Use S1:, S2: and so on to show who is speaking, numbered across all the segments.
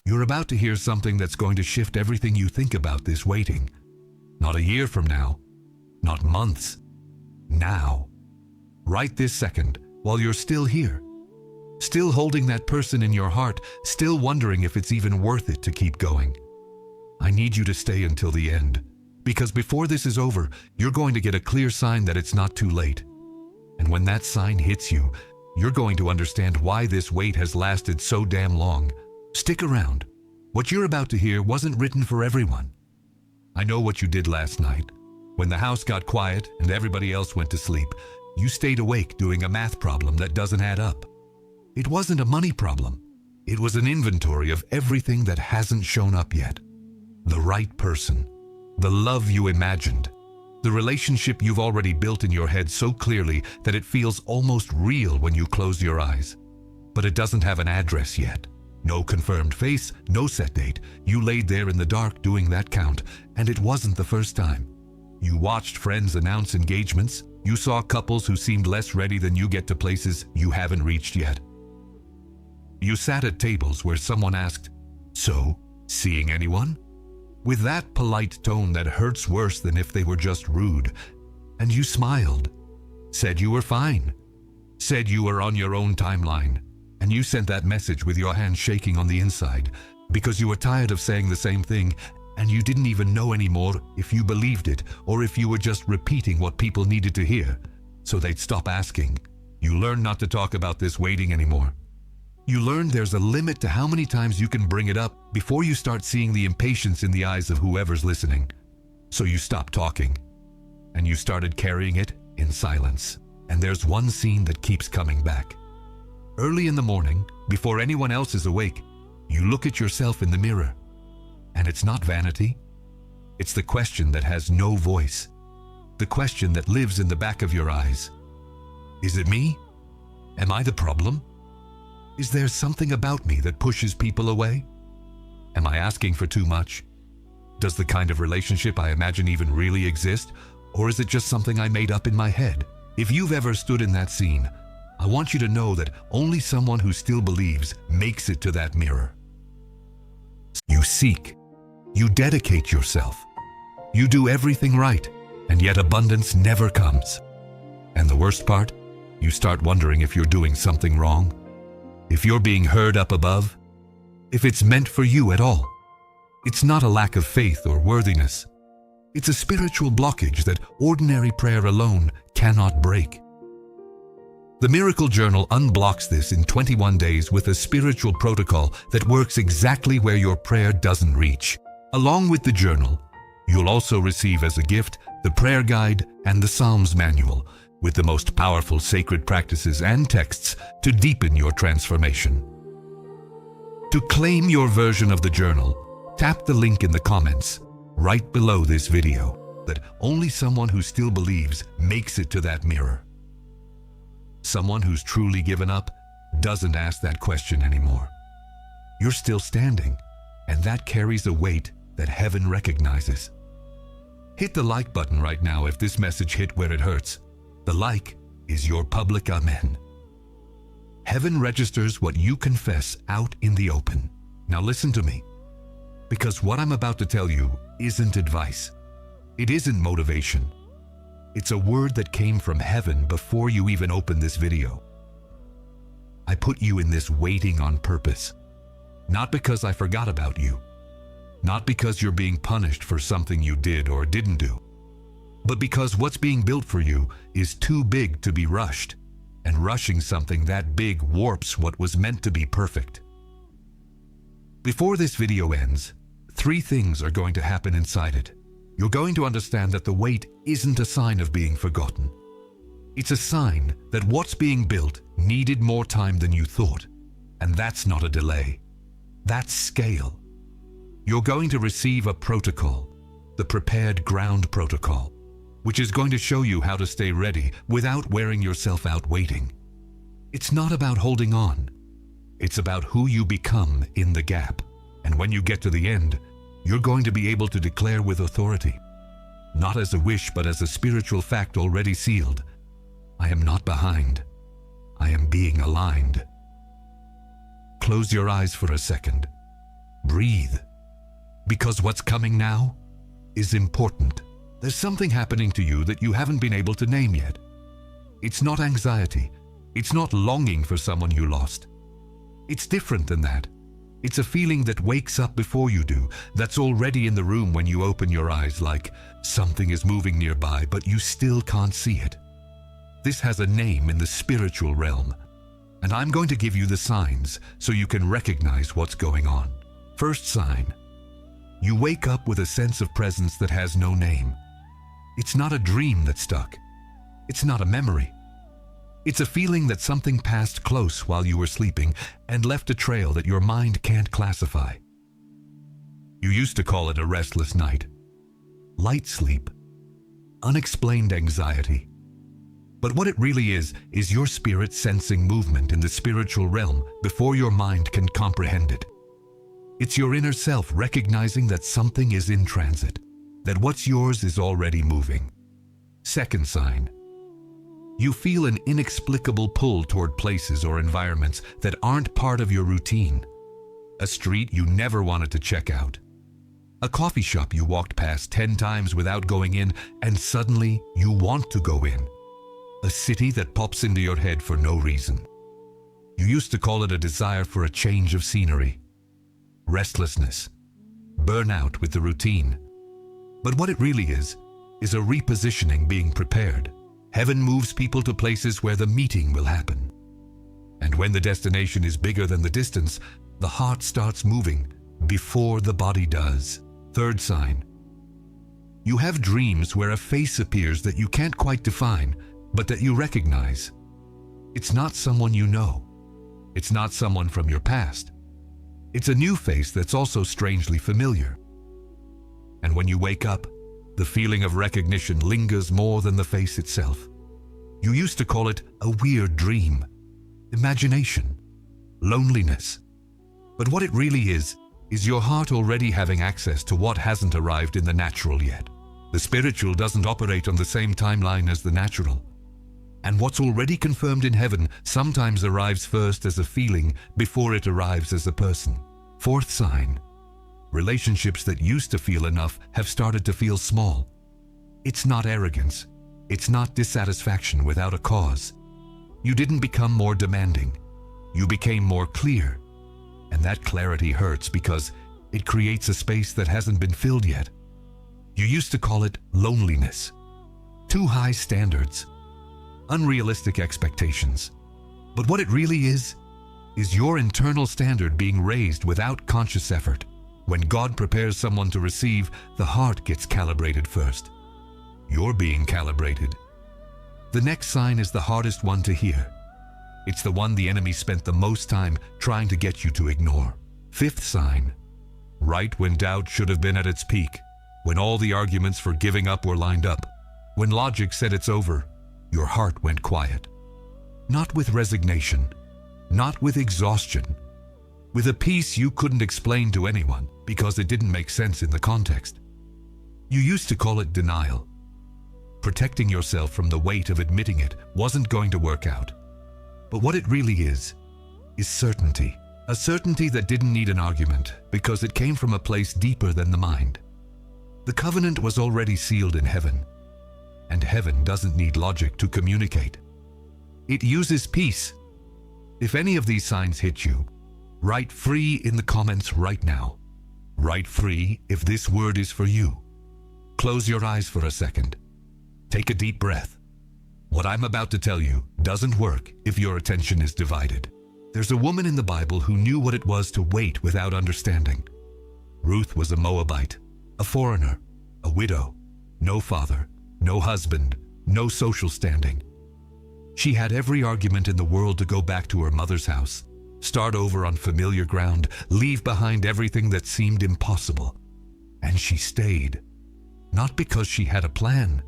S1: You're about to hear something that's going to shift everything you think about this waiting. Not a year from now, not months, now. Right this second, while you're still here. Still holding that person in your heart, still wondering if it's even worth it to keep going. I need you to stay until the end, because before this is over, you're going to get a clear sign that it's not too late. And when that sign hits you, you're going to understand why this wait has lasted so damn long. Stick around. What you're about to hear wasn't written for everyone. I know what you did last night. When the house got quiet and everybody else went to sleep, you stayed awake doing a math problem that doesn't add up. It wasn't a money problem. It was an inventory of everything that hasn't shown up yet. The right person, the love you imagined, the relationship you've already built in your head so clearly that it feels almost real when you close your eyes. But it doesn't have an address yet. No confirmed face, no set date. You laid there in the dark doing that count, and it wasn't the first time. You watched friends announce engagements. You saw couples who seemed less ready than you get to places you haven't reached yet. You sat at tables where someone asked, "So, seeing anyone?" With that polite tone that hurts worse than if they were just rude. And you smiled, said you were fine, said you were on your own timeline, and you sent that message with your hands shaking on the inside because you were tired of saying the same thing and you didn't even know anymore if you believed it or if you were just repeating what people needed to hear so they'd stop asking. You learned not to talk about this waiting anymore. You learned there's a limit to how many times you can bring it up before you start seeing the impatience in the eyes of whoever's listening. So you stopped talking, and you started carrying it in silence. And there's one scene that keeps coming back. Early in the morning, before anyone else is awake, you look at yourself in the mirror. And it's not vanity. It's the question that has no voice. The question that lives in the back of your eyes. Is it me? Am I the problem? Is there something about me that pushes people away? Am I asking for too much? Does the kind of relationship I imagine even really exist? Or is it just something I made up in my head? If you've ever stood in that scene, I want you to know that only someone who still believes makes it to that mirror. You seek. You dedicate yourself. You do everything right, and yet abundance never comes. And the worst part, you start wondering if you're doing something wrong. If you're being heard up above, if it's meant for you at all. It's not a lack of faith or worthiness. It's a spiritual blockage that ordinary prayer alone cannot break. The Miracle Journal unblocks this in 21 days with a spiritual protocol that works exactly where your prayer doesn't reach. Along with the journal, you'll also receive as a gift the prayer guide and the Psalms manual, with the most powerful sacred practices and texts to deepen your transformation. To claim your version of the journal, tap the link in the comments right below this video that only someone who still believes makes it to that mirror. Someone who's truly given up doesn't ask that question anymore. You're still standing, and that carries a weight that heaven recognizes. Hit the like button right now if this message hit where it hurts. The like is your public amen. Heaven registers what you confess out in the open. Now listen to me, because what I'm about to tell you isn't advice. It isn't motivation. It's a word that came from heaven before you even opened this video. I put you in this waiting on purpose, not because I forgot about you, not because you're being punished for something you did or didn't do, but because what's being built for you is too big to be rushed, and rushing something that big warps what was meant to be perfect. Before this video ends, 3 things are going to happen inside it. You're going to understand that the wait isn't a sign of being forgotten. It's a sign that what's being built needed more time than you thought, and that's not a delay. That's scale. You're going to receive a protocol, the Prepared Ground Protocol, which is going to show you how to stay ready without wearing yourself out waiting. It's not about holding on. It's about who you become in the gap. And when you get to the end, you're going to be able to declare with authority, not as a wish but as a spiritual fact already sealed, I am not behind. I am being aligned. Close your eyes for a second. breathe. Because what's coming now is important. There's something happening to you that you haven't been able to name yet. It's not anxiety. It's not longing for someone you lost. It's different than that. It's a feeling that wakes up before you do, that's already in the room when you open your eyes, like something is moving nearby, but you still can't see it. This has a name in the spiritual realm, and I'm going to give you the signs so you can recognize what's going on. First sign: you wake up with a sense of presence that has no name. It's not a dream that stuck. It's not a memory. It's a feeling that something passed close while you were sleeping and left a trail that your mind can't classify. You used to call it a restless night, light sleep, unexplained anxiety. But what it really is your spirit sensing movement in the spiritual realm before your mind can comprehend it. It's your inner self recognizing that something is in transit, that what's yours is already moving. Second sign: you feel an inexplicable pull toward places or environments that aren't part of your routine. A street you never wanted to check out. A coffee shop you walked past 10 times without going in, and suddenly you want to go in. A city that pops into your head for no reason. You used to call it a desire for a change of scenery. Restlessness. Burnout with the routine. But what it really is a repositioning being prepared. Heaven moves people to places where the meeting will happen. And when the destination is bigger than the distance, the heart starts moving before the body does. Third sign: you have dreams where a face appears that you can't quite define, but that you recognize. It's not someone you know. It's not someone from your past. It's a new face that's also strangely familiar. And when you wake up, the feeling of recognition lingers more than the face itself. You used to call it a weird dream, imagination, loneliness. But what it really is your heart already having access to what hasn't arrived in the natural yet. The spiritual doesn't operate on the same timeline as the natural. And what's already confirmed in heaven sometimes arrives first as a feeling before it arrives as a person. Fourth sign: relationships that used to feel enough have started to feel small. It's not arrogance. It's not dissatisfaction without a cause. You didn't become more demanding. You became more clear. And that clarity hurts because it creates a space that hasn't been filled yet. You used to call it loneliness. Too high standards. Unrealistic expectations. But what it really is your internal standard being raised without conscious effort. When God prepares someone to receive, the heart gets calibrated first. You're being calibrated. The next sign is the hardest one to hear. It's the one the enemy spent the most time trying to get you to ignore. Fifth sign: right when doubt should have been at its peak, when all the arguments for giving up were lined up, when logic said it's over, your heart went quiet. Not with resignation, not with exhaustion, with a peace you couldn't explain to anyone because it didn't make sense in the context. You used to call it denial. Protecting yourself from the weight of admitting it wasn't going to work out. But what it really is certainty. A certainty that didn't need an argument because it came from a place deeper than the mind. The covenant was already sealed in heaven, and heaven doesn't need logic to communicate. It uses peace. If any of these signs hit you, write free in the comments right now. Write free if this word is for you. Close your eyes for a second. Take a deep breath. What I'm about to tell you doesn't work if your attention is divided. There's a woman in the Bible who knew what it was to wait without understanding. Ruth was a Moabite, a foreigner, a widow, no father, no husband, no social standing. She had every argument in the world to go back to her mother's house, start over on familiar ground, leave behind everything that seemed impossible. And she stayed. Not because she had a plan,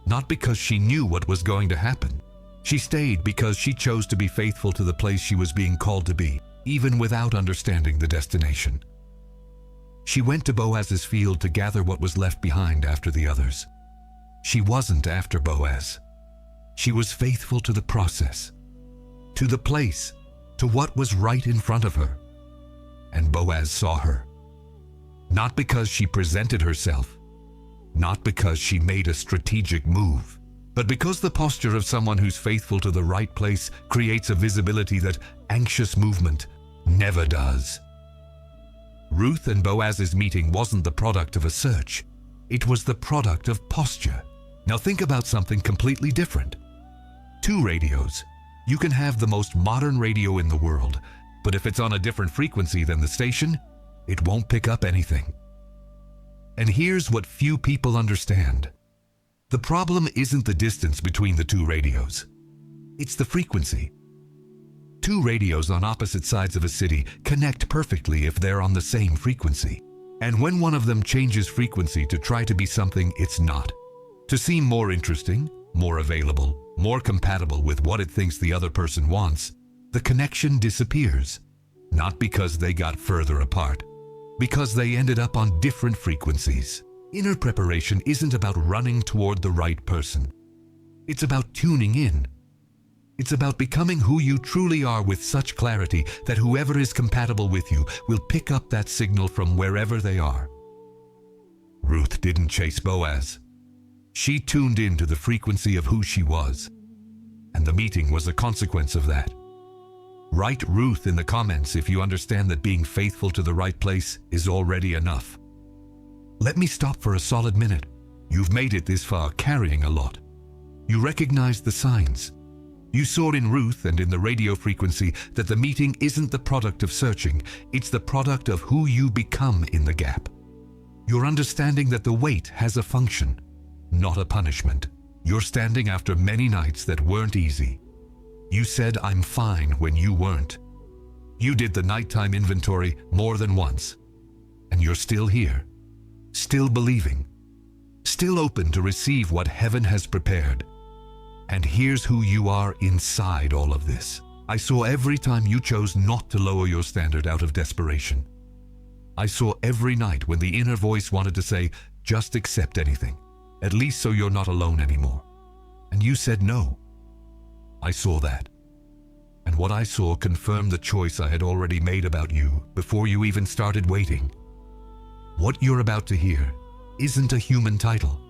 S1: not because she knew what was going to happen. She stayed because she chose to be faithful to the place she was being called to be, even without understanding the destination. She went to Boaz's field to gather what was left behind after the others. She wasn't after Boaz. She was faithful to the process, to the place, to what was right in front of her. And Boaz saw her. Not because she presented herself, not because she made a strategic move, but because the posture of someone who's faithful to the right place creates a visibility that anxious movement never does. Ruth and Boaz's meeting wasn't the product of a search. It was the product of posture. Now think about something completely different. 2 radios. You can have the most modern radio in the world, but if it's on a different frequency than the station, it won't pick up anything. And here's what few people understand. The problem isn't the distance between the 2 radios. It's the frequency. 2 radios on opposite sides of a city connect perfectly if they're on the same frequency. And when one of them changes frequency to try to be something it's not, to seem more interesting, more available, more compatible with what it thinks the other person wants, the connection disappears. Not because they got further apart, because they ended up on different frequencies. Inner preparation isn't about running toward the right person. It's about tuning in. It's about becoming who you truly are with such clarity that whoever is compatible with you will pick up that signal from wherever they are. Ruth didn't chase Boaz. She tuned into the frequency of who she was, and the meeting was a consequence of that. Write Ruth in the comments if you understand that being faithful to the right place is already enough. Let me stop for a solid minute. You've made it this far carrying a lot. You recognize the signs. You saw in Ruth and in the radio frequency that the meeting isn't the product of searching, it's the product of who you become in the gap. You're understanding that the wait has a function, not a punishment. You're standing after many nights that weren't easy. You said, "I'm fine," when you weren't. You did the nighttime inventory more than once. And you're still here, still believing, still open to receive what heaven has prepared. And here's who you are inside all of this. I saw every time you chose not to lower your standard out of desperation. I saw every night when the inner voice wanted to say, "Just accept anything, at least so you're not alone anymore." And you said no. I saw that. And what I saw confirmed the choice I had already made about you before you even started waiting. What you're about to hear isn't a human title.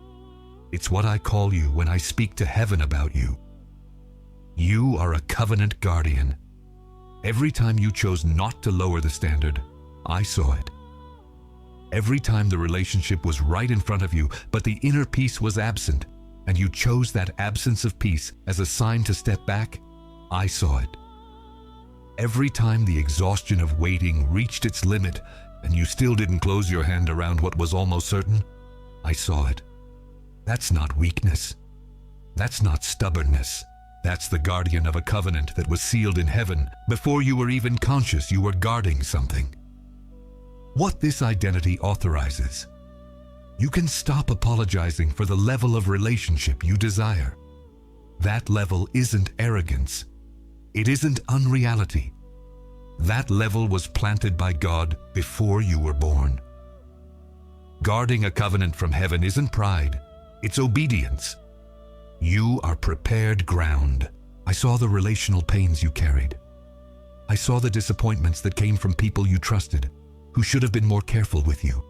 S1: It's what I call you when I speak to heaven about you. You are a covenant guardian. Every time you chose not to lower the standard, I saw it. Every time the relationship was right in front of you, but the inner peace was absent, and you chose that absence of peace as a sign to step back, I saw it. Every time the exhaustion of waiting reached its limit, and you still didn't close your hand around what was almost certain, I saw it. That's not weakness. That's not stubbornness. That's the guardian of a covenant that was sealed in heaven before you were even conscious you were guarding something. What this identity authorizes. You can stop apologizing for the level of relationship you desire. That level isn't arrogance. It isn't unreality. That level was planted by God before you were born. Guarding a covenant from heaven isn't pride. It's obedience. You are prepared ground. I saw the relational pains you carried. I saw the disappointments that came from people you trusted, who should have been more careful with you.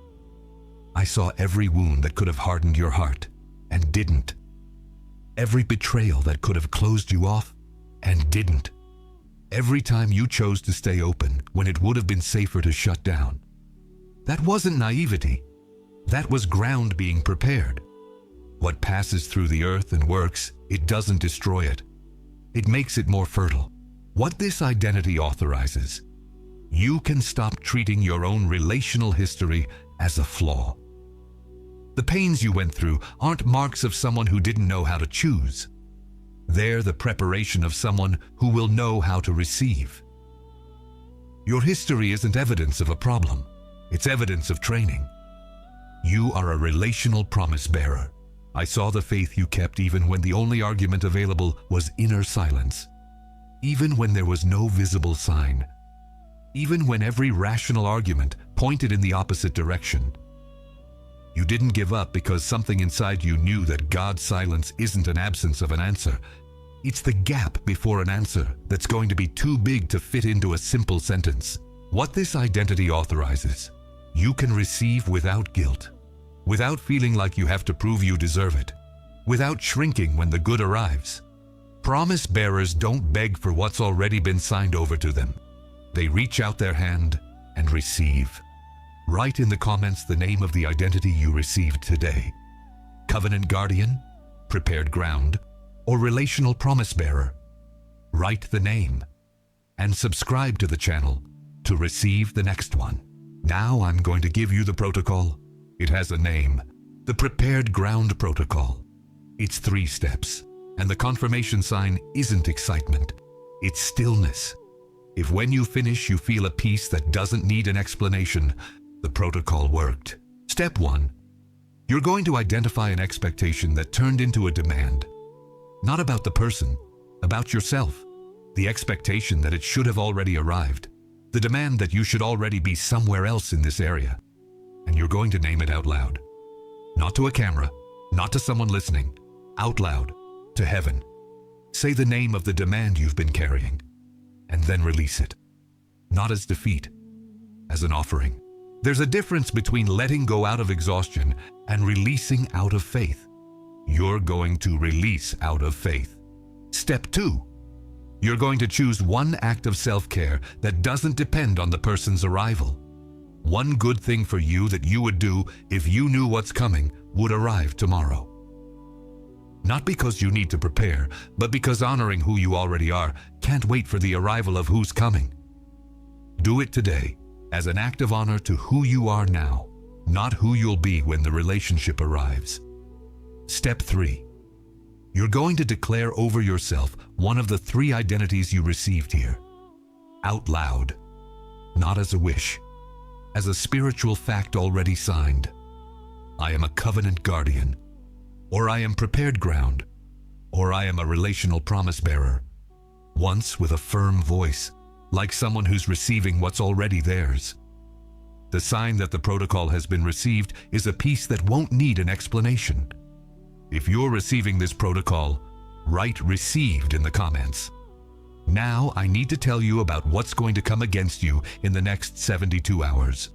S1: I saw every wound that could have hardened your heart, and didn't. Every betrayal that could have closed you off, and didn't. Every time you chose to stay open when it would have been safer to shut down. That wasn't naivety. That was ground being prepared. What passes through the earth and works, it doesn't destroy it. It makes it more fertile. What this identity authorizes, you can stop treating your own relational history as a flaw. The pains you went through aren't marks of someone who didn't know how to choose. They're the preparation of someone who will know how to receive. Your history isn't evidence of a problem. It's evidence of training. You are a relational promise bearer. I saw the faith you kept even when the only argument available was inner silence. Even when there was no visible sign. Even when every rational argument pointed in the opposite direction. You didn't give up because something inside you knew that God's silence isn't an absence of an answer. It's the gap before an answer that's going to be too big to fit into a simple sentence. What this identity authorizes, you can receive without guilt, without feeling like you have to prove you deserve it, without shrinking when the good arrives. Promise bearers don't beg for what's already been signed over to them. They reach out their hand and receive. Write in the comments the name of the identity you received today. Covenant Guardian, Prepared Ground, or Relational Promise Bearer. Write the name and subscribe to the channel to receive the next one. Now I'm going to give you the protocol. It has a name, the Prepared Ground Protocol. It's 3 steps, and the confirmation sign isn't excitement, it's stillness. If when you finish you feel a peace that doesn't need an explanation, the protocol worked. Step 1. You're going to identify an expectation that turned into a demand. Not about the person, about yourself. The expectation that it should have already arrived. The demand that you should already be somewhere else in this area. And you're going to name it out loud. Not to a camera, not to someone listening. Out loud, to heaven. Say the name of the demand you've been carrying, and then release it. Not as defeat, as an offering. There's a difference between letting go out of exhaustion and releasing out of faith. You're going to release out of faith. Step 2. You're going to choose one act of self-care that doesn't depend on the person's arrival. One good thing for you that you would do if you knew what's coming would arrive tomorrow. Not because you need to prepare, but because honoring who you already are can't wait for the arrival of who's coming. Do it today as an act of honor to who you are now, not who you'll be when the relationship arrives. Step 3. You're going to declare over yourself one of the 3 identities you received here. Out loud, not as a wish, as a spiritual fact already signed. I am a covenant guardian, or I am prepared ground, or I am a relational promise bearer. Once with a firm voice, like someone who's receiving what's already theirs. The sign that the protocol has been received is a peace that won't need an explanation. If you're receiving this protocol, write received in the comments. Now I need to tell you about what's going to come against you in the next 72 hours.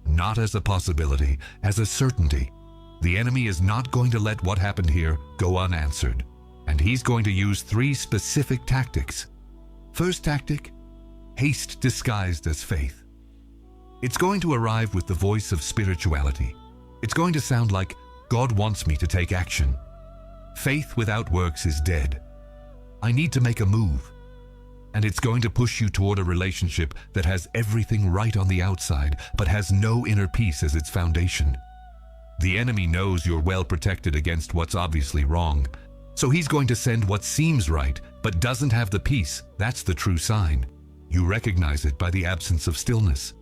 S1: Not as a possibility, as a certainty. The enemy is not going to let what happened here go unanswered, and he's going to use 3 specific tactics. First tactic, haste disguised as faith. It's going to arrive with the voice of spirituality. It's going to sound like, God wants me to take action. Faith without works is dead. I need to make a move. And it's going to push you toward a relationship that has everything right on the outside, but has no inner peace as its foundation. The enemy knows you're well protected against what's obviously wrong, so he's going to send what seems right, but doesn't have the peace. That's the true sign. You recognize it by the absence of stillness.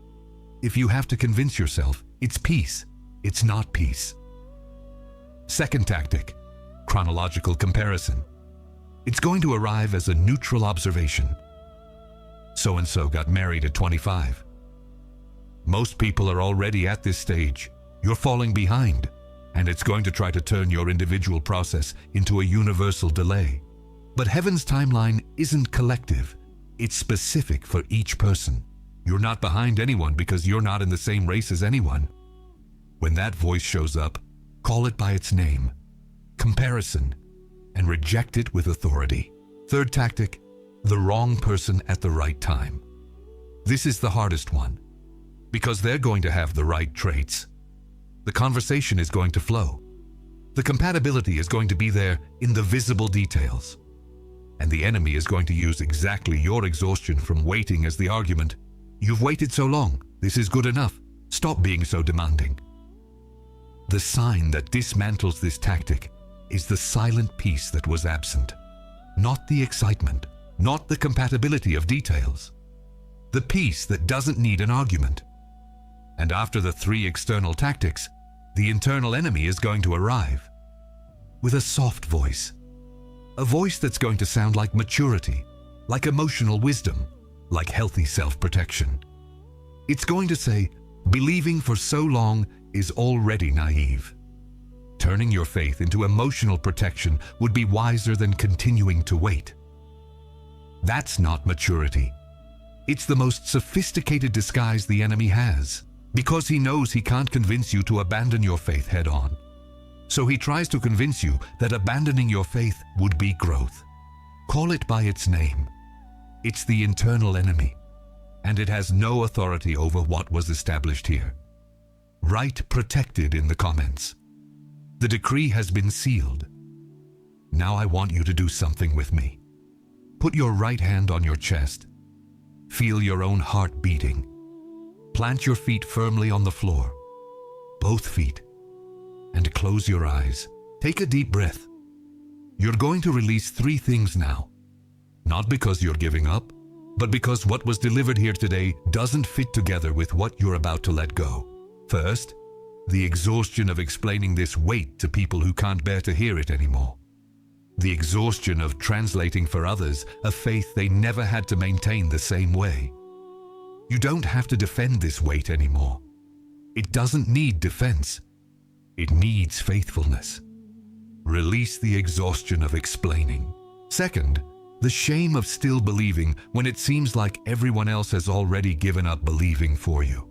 S1: If you have to convince yourself, it's peace. It's not peace. Second tactic, chronological comparison. It's going to arrive as a neutral observation. So-and-so got married at 25. Most people are already at this stage. You're falling behind, and it's going to try to turn your individual process into a universal delay. But heaven's timeline isn't collective. It's specific for each person. You're not behind anyone because you're not in the same race as anyone. When that voice shows up, call it by its name, comparison, and reject it with authority. Third tactic, the wrong person at the right time. This is the hardest one, because they're going to have the right traits. The conversation is going to flow. The compatibility is going to be there in the visible details. And the enemy is going to use exactly your exhaustion from waiting as the argument. You've waited so long, this is good enough. Stop being so demanding. The sign that dismantles this tactic is the silent peace that was absent. Not the excitement, not the compatibility of details. The peace that doesn't need an argument. And after the 3 external tactics, the internal enemy is going to arrive. With a soft voice. A voice that's going to sound like maturity, like emotional wisdom, like healthy self-protection. It's going to say, believing for so long is already naive. Turning your faith into emotional protection would be wiser than continuing to wait. That's not maturity. It's the most sophisticated disguise the enemy has. because he knows he can't convince you to abandon your faith head on. So he tries to convince you that abandoning your faith would be growth. Call it by its name. It's the internal enemy, and it has no authority over what was established here. Write protected in the comments. The decree has been sealed. Now I want you to do something with me. Put your right hand on your chest. Feel your own heart beating. Plant your feet firmly on the floor, both feet, and close your eyes. Take a deep breath. You're going to release 3 things now. Not because you're giving up, but because what was delivered here today doesn't fit together with what you're about to let go. First, the exhaustion of explaining this weight to people who can't bear to hear it anymore. The exhaustion of translating for others a faith they never had to maintain the same way. You don't have to defend this weight anymore. It doesn't need defense. It needs faithfulness. Release the exhaustion of explaining. Second, the shame of still believing when it seems like everyone else has already given up believing for you.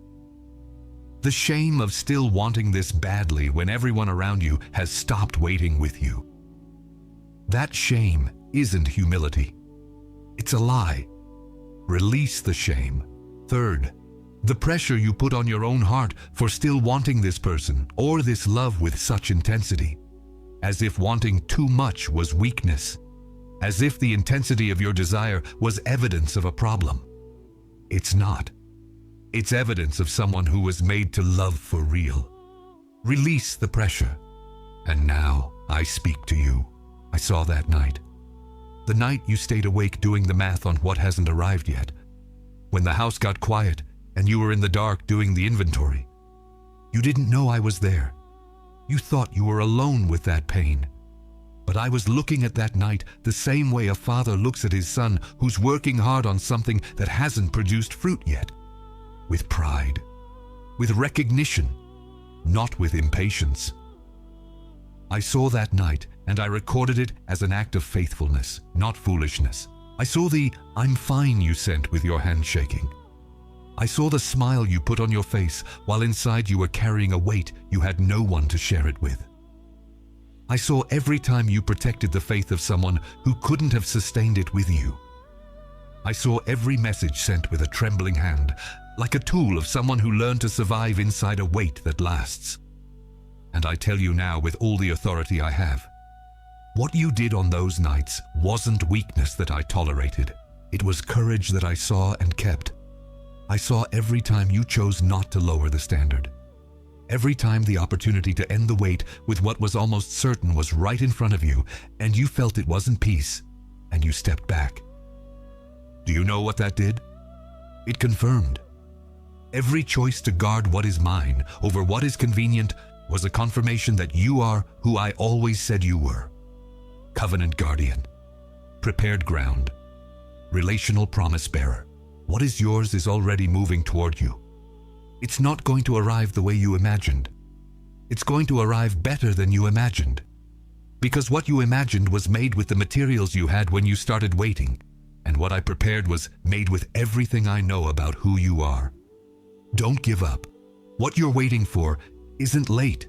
S1: The shame of still wanting this badly when everyone around you has stopped waiting with you. That shame isn't humility. It's a lie. Release the shame. Third, the pressure you put on your own heart for still wanting this person or this love with such intensity, as if wanting too much was weakness, as if the intensity of your desire was evidence of a problem. It's not. It's evidence of someone who was made to love for real. Release the pressure. And now I speak to you. I saw that night. The night you stayed awake doing the math on what hasn't arrived yet. When the house got quiet and you were in the dark doing the inventory. You didn't know I was there. You thought you were alone with that pain. But I was looking at that night the same way a father looks at his son who's working hard on something that hasn't produced fruit yet. With pride, with recognition, not with impatience. I saw that night and I recorded it as an act of faithfulness, not foolishness. I saw the "I'm fine" you sent with your hand shaking. I saw the smile you put on your face while inside you were carrying a weight you had no one to share it with. I saw every time you protected the faith of someone who couldn't have sustained it with you. I saw every message sent with a trembling hand, like a tool of someone who learned to survive inside a weight that lasts. And I tell you now with all the authority I have, what you did on those nights wasn't weakness that I tolerated. It was courage that I saw and kept. I saw every time you chose not to lower the standard. Every time the opportunity to end the wait with what was almost certain was right in front of you, and you felt it wasn't peace, and you stepped back. Do you know what that did? It confirmed. Every choice to guard what is mine over what is convenient was a confirmation that you are who I always said you were. Covenant guardian, prepared ground, relational promise bearer. What is yours is already moving toward you. It's not going to arrive the way you imagined. It's going to arrive better than you imagined. Because what you imagined was made with the materials you had when you started waiting, and what I prepared was made with everything I know about who you are. Don't give up. What you're waiting for isn't late.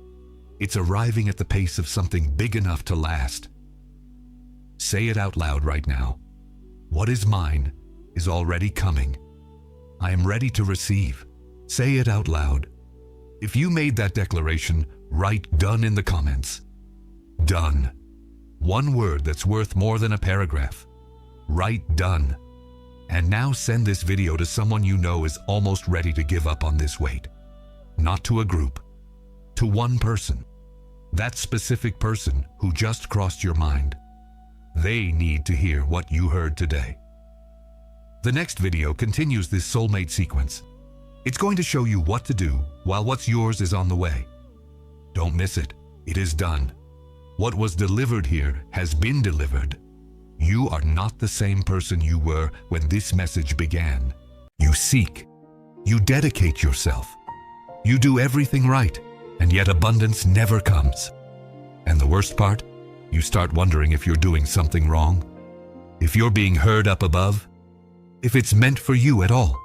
S1: It's arriving at the pace of something big enough to last. Say it out loud right now. What is mine is already coming. I am ready to receive. Say it out loud. If you made that declaration, write "done" in the comments. Done. One word that's worth more than a paragraph. Write "done." And now send this video to someone you know is almost ready to give up on this weight. Not to a group. To one person. That specific person who just crossed your mind. They need to hear what you heard today. The next video continues this soulmate sequence. It's going to show you what to do while what's yours is on the way. Don't miss it. It is done. What was delivered here has been delivered. You are not the same person you were when this message began. You seek. You dedicate yourself. You do everything right, and yet abundance never comes. And the worst part? You start wondering if you're doing something wrong, if you're being heard up above, if it's meant for you at all.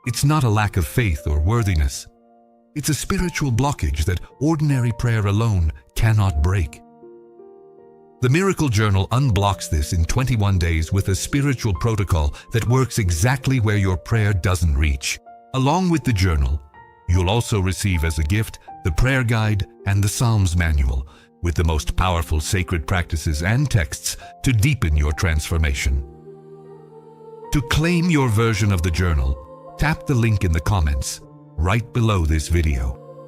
S1: It's not a lack of faith or worthiness. It's a spiritual blockage that ordinary prayer alone cannot break. The Miracle Journal unblocks this in 21 days with a spiritual protocol that works exactly where your prayer doesn't reach. Along with the journal, you'll also receive as a gift the prayer guide and the Psalms manual with the most powerful sacred practices and texts to deepen your transformation. To claim your version of the journal, tap the link in the comments right below this video.